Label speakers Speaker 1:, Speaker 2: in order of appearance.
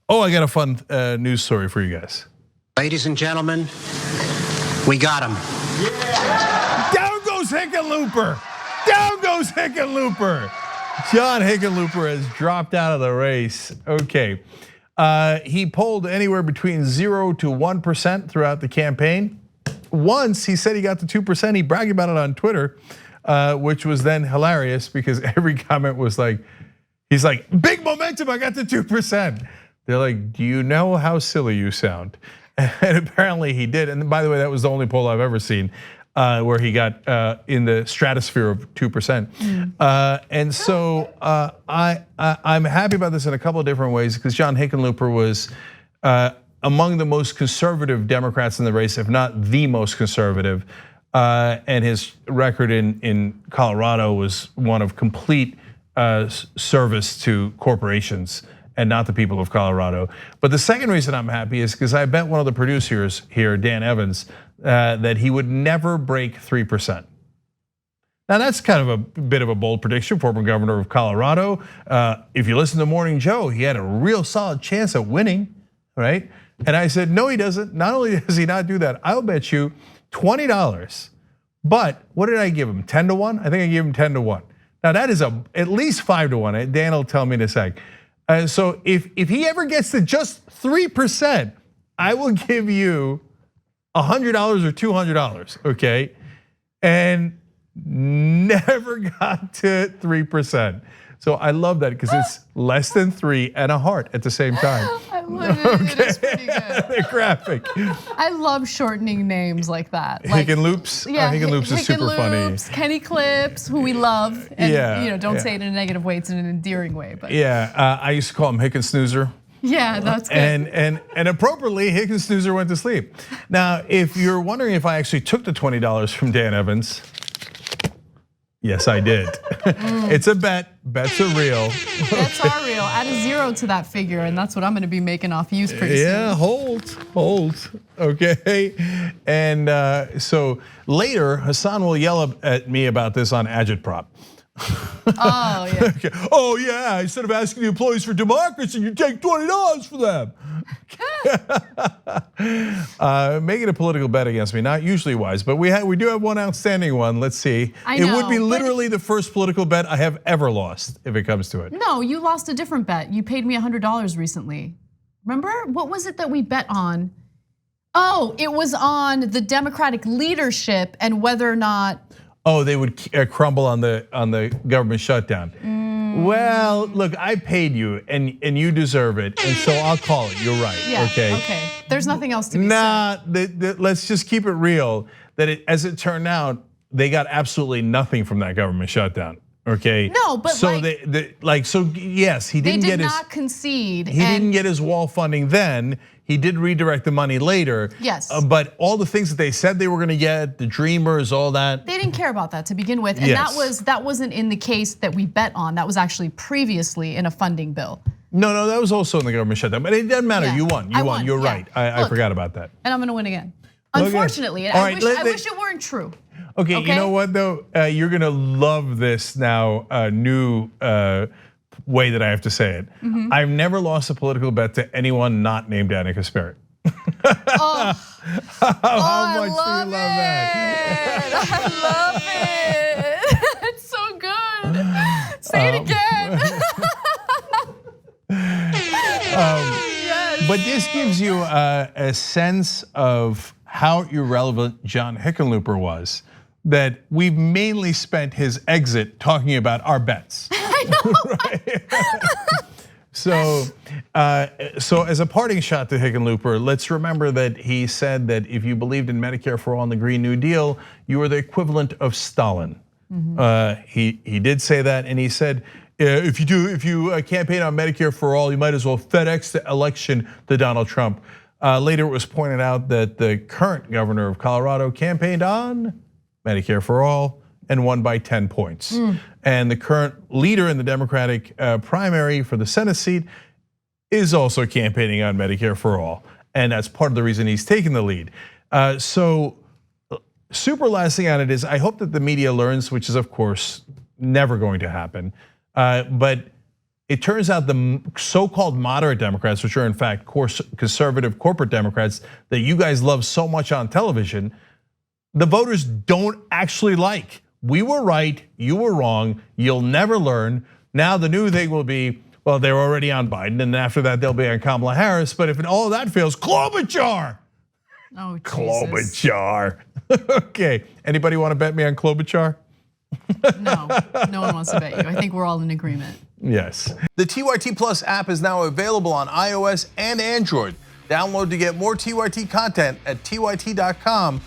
Speaker 1: Oh, I got a fun news story for you guys.
Speaker 2: Ladies and gentlemen, we got him.
Speaker 1: Yeah. Down goes Hickenlooper. Down goes Hickenlooper. John Hickenlooper has dropped out of the race. Okay. He polled anywhere between 0 to 1% throughout the campaign. Once he said he got to 2%. He bragged about it on Twitter, which was then hilarious because every comment was like, he's like, big momentum, I got to 2%. They're like, do you know how silly you sound? And apparently he did. And by the way, that was the only poll I've ever seen where he got in the stratosphere of 2%. And so I'm happy about this in a couple of different ways because John Hickenlooper was among the most conservative Democrats in the race, if not the most conservative. And his record in Colorado was one of complete service to corporations and not the people of Colorado. But the second reason I'm happy is because I bet one of the producers here, Dan Evans, that he would never break 3%. Now that's kind of a bit of a bold prediction, former governor of Colorado. If you listen to Morning Joe, he had a real solid chance at winning, right? And I said, no, he doesn't. Not only does he not do that, I'll bet you $20. But what did I give him, 10 to 1? I think I gave him 10 to 1. Now that is at least 5 to 1, Dan will tell me in a sec. So if he ever gets to just 3%, I will give you $100 or $200, okay? And never got to 3%. So I love that because it's less than 3 and a heart at the same time.
Speaker 3: I love it. Okay. It is pretty good.
Speaker 1: The graphic.
Speaker 3: I love shortening names like that.
Speaker 1: Like, Hickenloops. Yeah, Hickenloops is super funny.
Speaker 3: Kenny Clips, who we love, and don't say it in a negative way; it's in an endearing way. But
Speaker 1: yeah, I used to call him Hicken Snoozer.
Speaker 3: Yeah, that's good.
Speaker 1: And appropriately, Hicken Snoozer went to sleep. Now, if you're wondering if I actually took the $20 from Dan Evans. Yes, I did. It's a bet. Bets are real.
Speaker 3: Bets are real. Add a 0 to that figure, and that's what I'm going to be making off you pretty soon.
Speaker 1: Yeah, hold. Okay. And so later, Hassan will yell at me about this on Agitprop.
Speaker 3: Oh yeah.
Speaker 1: Okay. Oh yeah. Instead of asking the employees for democracy, you take $20 for them. Making a political bet against me, not usually wise, but we do have one outstanding one. Let's see. It would be literally the first political bet I have ever lost if it comes to it.
Speaker 3: No, you lost a different bet. You paid me $100 recently. Remember? What was it that we bet on? Oh, it was on the Democratic leadership and whether or not.
Speaker 1: Oh, they would crumble on the government shutdown. Well, look, I paid you, and you deserve it, and so I'll call it. You're right.
Speaker 3: Yeah,
Speaker 1: okay.
Speaker 3: There's nothing else to be said.
Speaker 1: Let's just keep it real. That as it turned out, they got absolutely nothing from that government shutdown. Okay.
Speaker 3: No, but
Speaker 1: so yes, he didn't get his.
Speaker 3: They did not concede.
Speaker 1: He didn't get his wall funding then. He did redirect the money later.
Speaker 3: Yes.
Speaker 1: But all the things that they said they were going to get, the Dreamers, all that.
Speaker 3: They didn't care about that to begin with, and that wasn't in the case that we bet on. That was actually previously in a funding bill.
Speaker 1: No, that was also in the government shutdown. But it doesn't matter. Yeah. You won. You're right. I forgot about that.
Speaker 3: And I'm going to win again. Unfortunately, I wish it weren't true.
Speaker 1: Okay, you know what though? You're gonna love this now new way that I have to say it. I've never lost a political bet to anyone not named Anna Kasparian. How much do you love that?
Speaker 3: I love it. It's so good. Say it again. Yes.
Speaker 1: But this gives you a sense of how irrelevant John Hickenlooper was. That we've mainly spent his exit talking about our bets.
Speaker 3: I know.
Speaker 1: So as a parting shot to Hickenlooper, let's remember that he said that if you believed in Medicare for all and the Green New Deal, you were the equivalent of Stalin. He did say that, and he said, if you campaign on Medicare for all, you might as well FedEx the election to Donald Trump. Later, it was pointed out that the current governor of Colorado campaigned on Medicare for all and won by 10 points. And the current leader in the Democratic primary for the Senate seat is also campaigning on Medicare for all. And that's part of the reason he's taking the lead. So super last thing on it is I hope that the media learns, which is of course never going to happen. But It turns out the so-called moderate Democrats, which are in fact conservative corporate Democrats that you guys love so much on television, the voters don't actually like. We were right, you were wrong, you'll never learn. Now the new thing will be, well, they're already on Biden, and after that they'll be on Kamala Harris. But if all of that fails, Klobuchar.
Speaker 3: Oh, Jesus.
Speaker 1: Klobuchar. Okay, anybody want to bet me on Klobuchar?
Speaker 3: No, no one wants to bet you. I think we're all in agreement.
Speaker 1: Yes. The TYT Plus app is now available on iOS and Android. Download to get more TYT content at tyt.com/app.